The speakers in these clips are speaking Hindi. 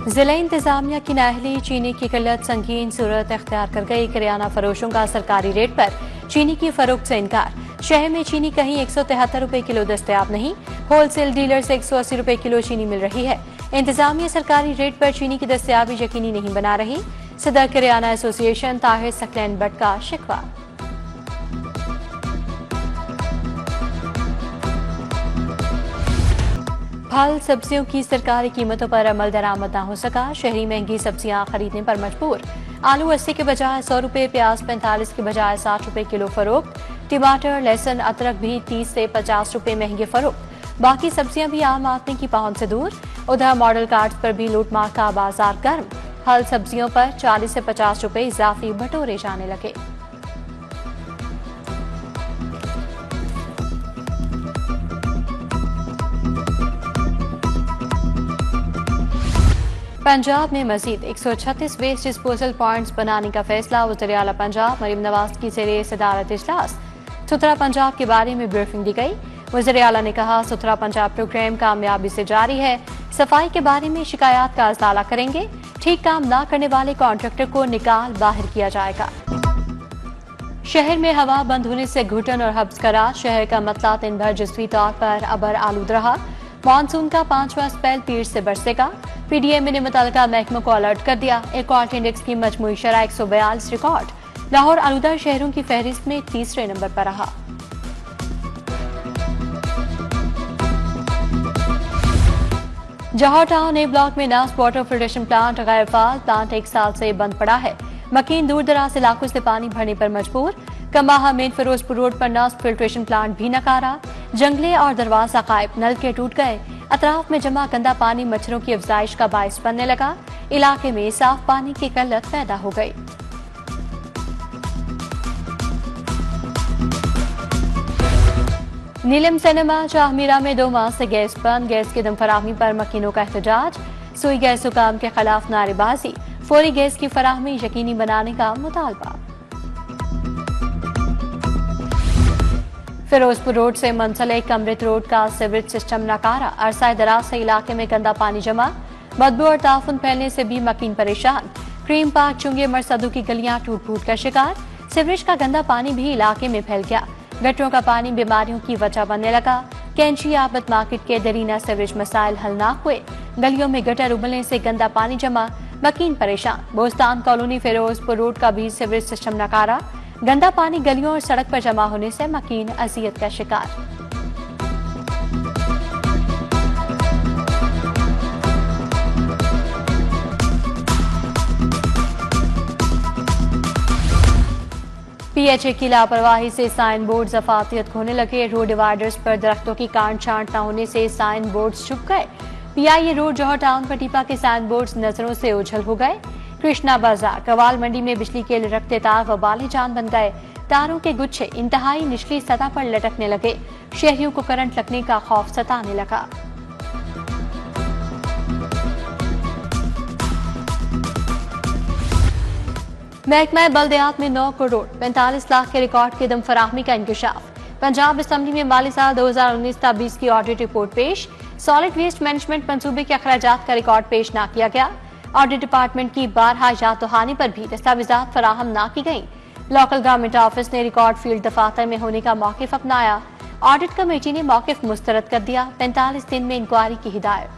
जिला इंतजामिया की नाअहली चीनी की किल्लत संगीन सूरत इख्तियार कर गई। किराना फरोशों का सरकारी रेट पर चीनी की फरोख्त से इनकार। शहर में चीनी कहीं 173 रुपए किलो दस्तयाब नहीं। होलसेल डीलर से 180 रुपए किलो चीनी मिल रही है। इंतजामिया सरकारी रेट पर चीनी की दस्तयाबी यकीनी नहीं बना रही। सदर किराना एसोसिएशन ताहिर सकलैन भट्ट का शिकवा। फल सब्जियों की सरकारी कीमतों पर अमल दरामद न हो सका। शहरी महंगी सब्जियां खरीदने पर मजबूर। आलू 80 के बजाय 100 रुपए, प्याज 45 के बजाय 60 रुपए किलो फरोख्त। टमाटर, लहसुन, अदरक भी 30 से 50 रुपए महंगे फरोख्त। बाकी सब्जियां भी आम आदमी की पहुंच से दूर। उधर मॉडल कार्ड पर भी लूटमार का बाजार गर्म। फल सब्जियों पर 40 से 50 रुपए इजाफी बटोरे जाने लगे। पंजाब में मजीद 136 वेस्ट डिस्पोजल पॉइंट्स बनाने का फैसला। वज़ीर आला पंजाब मरीम नवाज की ज़ेरे सदारत इजलास सुथरा पंजाब के बारे में ब्रीफिंग दी गई। वज़ीर आला ने कहा, सुथरा पंजाब प्रोग्राम कामयाबी से जारी है। सफाई के बारे में शिकायत का इज़ाला करेंगे। ठीक काम न करने वाले कॉन्ट्रैक्टर को निकाल बाहर किया जाएगा। शहर में हवा बंद होने से घुटन और हब्स करार। शहर का मतला दिन भर जज़वी तौर पर अबर आलूद रहा। मानसून का 5वां स्पेल पीर से बरसेगा। पीडीएम ने मुतल्लिका महकमों को अलर्ट कर दिया। एक्वाट इंडेक्स की मजमूई शरह 142 रिकॉर्ड। लाहौर आलूदा शहरों की फहरिस्त में तीसरे नंबर पर रहा। जौहर टाउन ए ब्लॉक में नास्ट वाटर फिल्ट्रेशन प्लांट गैर फाल। प्लांट 1 साल से बंद पड़ा है। मकीन दूर दराज इलाकों से पानी भरने पर मजबूर। कमाहा मेन फिरोजपुर रोड पर नास्ट फिल्ट्रेशन प्लांट भी नकारा। जंगले और दरवाजा गायब। नलके टूट गए। अतराफ में जमा गंदा पानी मच्छरों की अफजाइश का बाइस बनने लगा। इलाके में साफ पानी की किल्लत पैदा हो गई। नीलम सिनेमा शाहमीरा में 2 माह से गैस बंद। गैस की दम फराहमी पर मकीनों का एहतजाज। सुई गैस हुकाम के खिलाफ नारेबाजी। फौरी गैस की फराहमी यकीनी बनाने का मुतालबा। फिरोजपुर रोड से मुंसलिक अमृत रोड का सीवरेज सिस्टम नकारा। अरसा दराज से इलाके में गंदा पानी जमा। बदबू और ताफुन फैलने से भी मकीन परेशान। क्रीम पार्क, चुंगे, मरसदू की गलियां टूट फूट का शिकार। सीवरेज का गंदा पानी भी इलाके में फैल गया। गटरों का पानी बीमारियों की वजह बनने लगा। कैंची आबद मार्केट के दरीना सीवरेज मसाइल हल न हुए। गलियों में गटर उबलने से गंदा पानी जमा। मकीन परेशान। बोस्तान कॉलोनी फिरोजपुर रोड का भी सीवरेज सिस्टम नकारा। गंदा पानी गलियों और सड़क पर जमा होने से मकीन अजियत का शिकार। पीएचए की लापरवाही से साइन बोर्ड अफातियत खोने लगे। रोड डिवाइडर्स पर दरख्तों की काट छांट न होने से साइन बोर्ड छुप गए। पीआईए रोड जौहर टाउन पर टीपा के साइन बोर्ड नजरों से ओझल हो गए। कृष्णा बाजार कवाल मंडी में बिजली के लटकते तार वबाले जान बन गए। तारों के गुच्छे इंतहाई निचली सतह पर लटकने लगे। शहरियों को करंट लगने का खौफ सताने लगा। महकमा बल्दियात में 9 करोड़ 45 लाख के रिकॉर्ड की दम फराहमी का इंकशाफ। पंजाब असम्बली में माली साल 2019-20 की ऑडिट रिपोर्ट पेश। सॉलिड वेस्ट मैनेजमेंट मंसूबे के अखराजात का रिकॉर्ड पेश न किया गया। ऑडिट डिपार्टमेंट की बारहा याद दहानी पर भी दस्तावेजात फराहम न की गई। लोकल गवर्नमेंट ऑफिस ने रिकॉर्ड फील्ड दफातर में होने का मौकिफ अपनाया। ऑडिट कमेटी ने मौकिफ मुस्तरद कर दिया। 45 दिन में इंक्वायरी की हिदायत।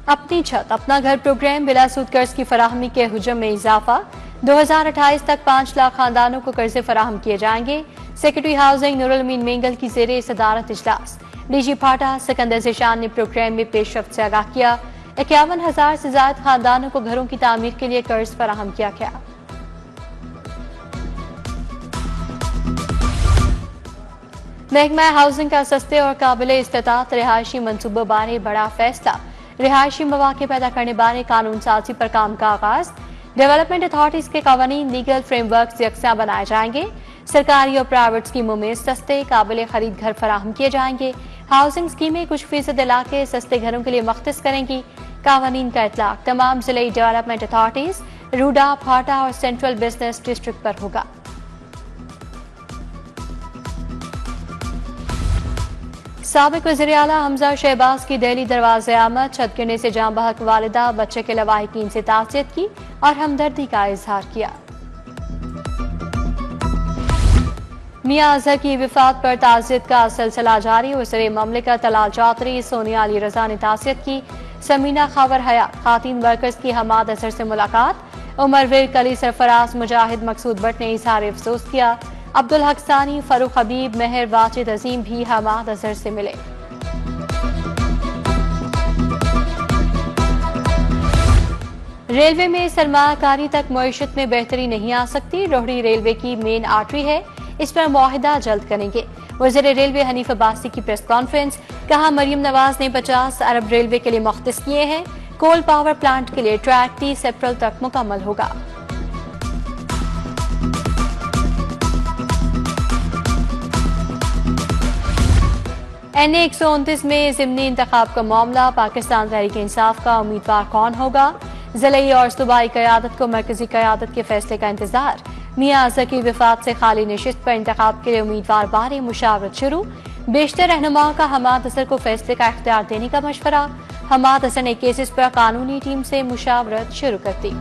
अपनी छत अपना घर प्रोग्राम बिला सूद कर्ज की फराहमी के हुजम में इजाफा। 2028 तक 5 लाख खानदानों को कर्जे फराहम किए जाएंगे। सेक्रेटरी हाउसिंग नूरुल अमीन मेंगल की ज़ेरे सदारत इजलास। डीजी फाटा सिकंदर ज़ेशान ने प्रोग्राम में पेशरफ्त से आगाह किया। 51,000 से ज्यादा खानदानों को घरों की तामीर के लिए कर्ज फराहम किया गया। महकमा हाउसिंग का सस्ते और काबिल इस्तेताअत रिहायशी मनसूबों बारे बड़ा फैसला। रिहायशी मौके पैदा करने बारे कानून साजी पर काम का आगाज। डेवलपमेंट अथॉरिटीज के कानूनी लीगल फ्रेमवर्क यकसा बनाए जाएंगे। सरकारी और प्राइवेट स्कीमों में सस्ते काबिल खरीद घर फराहम किए जाएंगे। हाउसिंग स्कीमें कुछ फीसद इलाके सस्ते घरों के लिए मख्तिस करेंगी। कानून का इतलाक तमाम जिले डेवलपमेंट अथॉरिटीज, रूडा, फाटा और सेंट्रल बिजनेस डिस्ट्रिक्ट पर होगा। साबिक वज़ीर-ए-आला हमजा शहबाज की दिल्ली दरवाजे आमद, छत गिरने से जान बहक वालिदा बच्चे के लवाहिकीन से ताज़ियत की और हमदर्दी का इजहार किया। मियां अजहर की विफात पर ताज़ियत का सिलसिला जारी, वज़ीर ममलिकत तलाल चौधरी सोनिया अली रजा ने ताज़ियत की। समीना खबर हया खातीन वर्कर्स की हमाद अजहर से मुलाकात, उमर वीर कली सरफराज मुजाहिद मकसूद भट्ट ने इजहार अफसोस किया। अब्दुल हक सानी फरूख हबीब मेहर वाजिद अजीम भी हमाद अजहर से मिले। रेलवे में सरमाकारी तक मईशत में बेहतरी नहीं आ सकती, रोहड़ी रेलवे की मेन आर्टरी है, इस पर मुआहिदा जल्द करेंगे। वज़ीर रेलवे हनीफ अब्बासी की प्रेस कॉन्फ्रेंस, कहा मरियम नवाज ने 50 अरब रेलवे के लिए मुख्तस किए हैं। कोल पावर प्लांट के लिए ट्रैक 30 अप्रैल तक मुकम्मल होगा। NA-129 में ज़िमनी इंतखाब का मामला, पाकिस्तान तहरीक इंसाफ का उम्मीदवार कौन होगा? ज़िले और सूबाई क़यादत को मरकजी क़यादत के फैसले का इंतजार। मियां अजहर की विफात से खाली नशिस्त पर इंतखाब के लिए उम्मीदवार बारे मुशावरत शुरू, बेशतर रहनुमाओं का हमाद अजहर को फैसले का इख्तियार देने का मशवरा। हमाद अजहर ने केसेस पर कानूनी टीम से मुशावरत शुरू कर दी।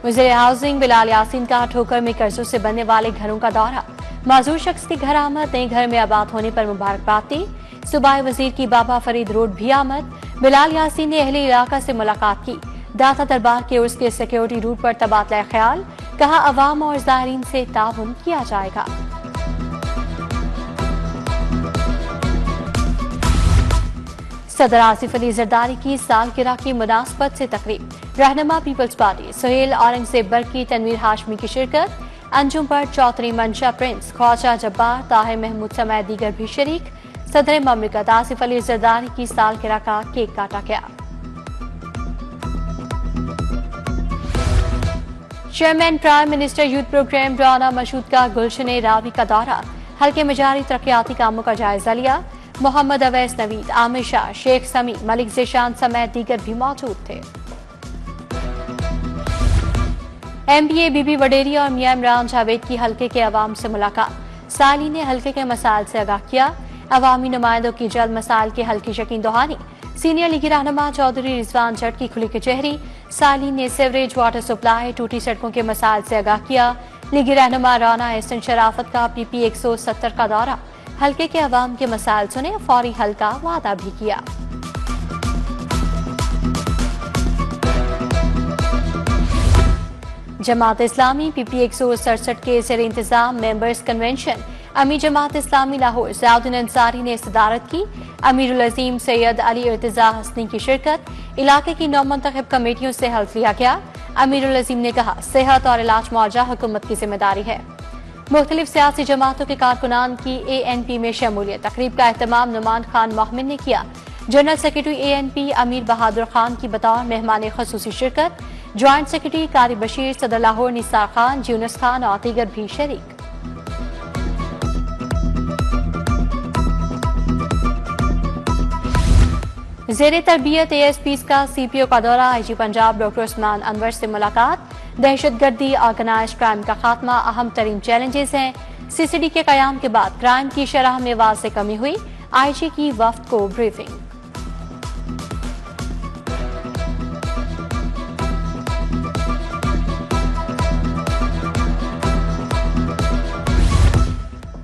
वज़ीर हाउसिंग बिलाल यासीन का ठोकर में कर्जों से बनने वाले घरों का दौरा, माजूर शख्स के घर आमद, नए घर में आबाद होने पर मुबारकबाद दी। सूबाई वजीर की बाबा फरीद रोड भी आमद, बिलाल यासीन ने अहले इलाका से मुलाकात की। दाता दरबार के उर्स के सिक्योरिटी रूट पर तबादला ख्याल, कहा अवाम और ज़ायरीन से ताउन किया जाएगा। सदर आसिफ अली जरदारी की सालगिरह की मुनासबत से तकरीब, रहनुमा पीपल्स पार्टी सुहेल औरंगजेब बरकी तनवीर हाशमी की शिरकत। अंजुम पर चौधरी मंशा प्रिंस, ख्वाजा जब्बार, ताहिर महमूद समेत दीगर भी शरीक। सदर ममलिकत आसिफ अली जरदारी की सालगिरह का केक काटा गया। Chairman prime minister youth program Rana Mashhood का गुलशन रावी का दौरा, हल्के में जारी तरक्याती कामों का जायजा लिया। मोहम्मद अवैस नवीद, आमिर शाह, शेख समी, मलिक ज़ेशान समेत दीगर भी मौजूद थे। MPA बीबी वडेरी और मियां इमरान जावेद की हल्के के अवाम से मुलाकात, साली ने हल्के के मसाइल से आगाह किया। अवामी नुमाइंदों की जल्द मसाइल के हल की यकीन दहानी, सीनियर लीगी रहनुमा चौधरी रिजवान जट की खुली कचहरी। साली ने सीवरेज वाटर सप्लाई, टूटी सड़कों के मसाइल से आगाह किया। लीगी रहनुमा राना एहसन शराफत का PP 170 का दौरा, हल्के के अवाम के मसाइल सुने, फौरी हल का वादा भी किया। जमात इस्लामी PP 167 के ज़ेर इंतजाम मेंबर्स कन्वेंशन, अमीर जमात इस्लामी लाहौर ज़ियाउद्दीन अंसारी ने सदारत की। अमीरुल अज़ीम सैयद अली इर्तिज़ा हसनी की शिरकत, इलाके की 9 मुंतखब कमेटियों से हल्फ लिया गया। अमीरुल अज़ीम ने कहा सेहत और इलाज मुआवजा हुकूमत की जिम्मेदारी है। मुख्तलिफ सियासी जमातों के कारकुनान की ANP में शमूलियत, तकरीब का एहतमाम नुमान खान मोहमिन ने किया। जनरल सेक्रेटरी ANP अमीर बहादुर खान की बतौर मेहमान खसूसी शिरकत। ज्वाइंट सेक्रेटरी कारी बशीर, सदर लाहौर निसार खान, यूनुस खान और दीगर भी शरीक। ज़ेरे तरबियत ASPs का CPO का दौरा, IG पंजाब डॉक्टर उस्मान अनवर से मुलाकात। दहशतगर्दी, ऑर्गेनाइज्ड क्राइम का खात्मा अहम तरीन चैलेंजेस हैं। CCD के कयाम के बाद क्राइम की शरह में वाज़े कमी हुई, IG की वफ्द को briefing.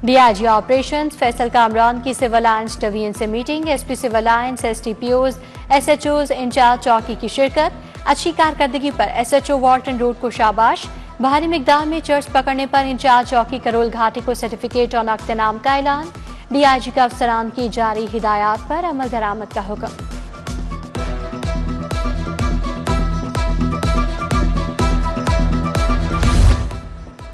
DIG operations Faisal Kamran की सिविल लाइन्स डिवीजन से meeting, SP civil lines, STPOs, SHOs incharge चौकी की शिरकत। अच्छी कारकर्दगी पर SHO वाल्टन रोड को शाबाश। भारी मिकदार में चर्च पकड़ने पर इंचार्ज चौकी करोल घाटी को सर्टिफिकेट और नक़द इनाम का ऐलान। DIG का अफसरान की जारी हिदायत पर अमल दरामद का हुक्म।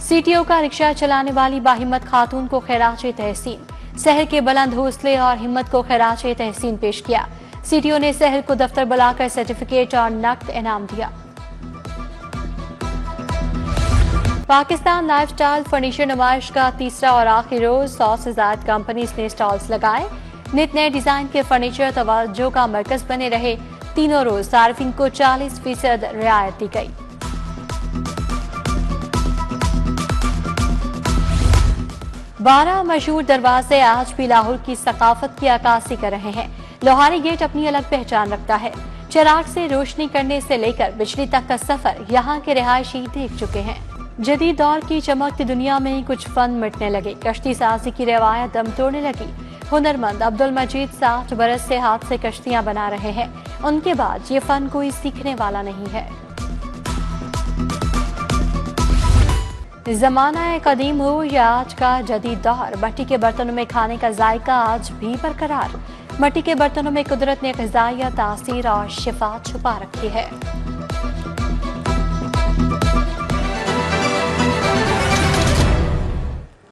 CTO का रिक्शा चलाने वाली बाहिम्मत खातून को खैराज तहसीन, शहर के बुलंद हौसले और हिम्मत को खैराज तहसीन पेश किया। CTO ने शहर को दफ्तर बुलाकर सर्टिफिकेट और नकद इनाम दिया। पाकिस्तान लाइफस्टाइल फर्नीचर नुमाइश का तीसरा और आखिरी रोज 100 से ज्यादा कंपनीज ने स्टॉल्स लगाए। नित नए डिजाइन के फर्नीचर तवज्जो का मरकज बने रहे। तीनों रोज सार्फिन को 40% रियायत दी गई। 12 मशहूर दरवाजे आज भी लाहौर की सकाफत की अक्कासी कर रहे हैं। लोहारी गेट अपनी अलग पहचान रखता है। चिराग से रोशनी करने से लेकर बिजली तक का सफर यहाँ के रिहायशी देख चुके हैं। जदीद दौर की चमकती दुनिया में कुछ फन मिटने लगे। कश्ती साजी की रवायत दम तोड़ने लगी। हुनरमंद अब्दुल मजीद 60 बरस से हाथ से कश्तियां बना रहे हैं। उनके बाद ये फन कोई सीखने वाला नहीं है। जमाना कदीम हो या आज का जदीद दौर, मट्टी के बर्तनों में खाने का जायका आज भी बरकरार। मट्टी के बर्तनों में कुदरत ने ग़िज़ाई तासीर और शिफा छुपा रखी है।